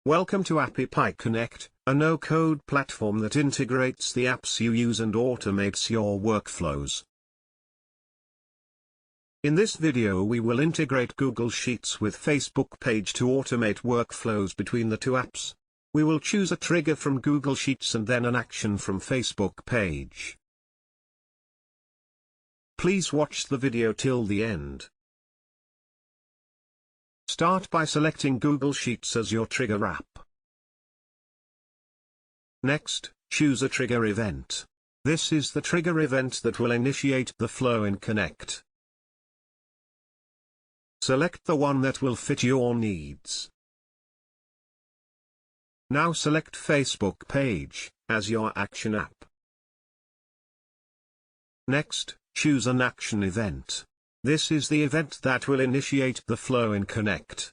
Welcome to AppyPie Connect, a no-code platform that integrates the apps you use and automates your workflows. In this video we will integrate Google Sheets with Facebook Page to automate workflows between the two apps. We will choose a trigger from Google Sheets and then an action from Facebook Page. Please watch the video till the end. Start by selecting Google Sheets as your trigger app. Next, choose a trigger event. This is the trigger event that will initiate the flow in Connect. Select the one that will fit your needs. Now select Facebook Page as your action app. Next, choose an action event. This is the event that will initiate the flow in Connect.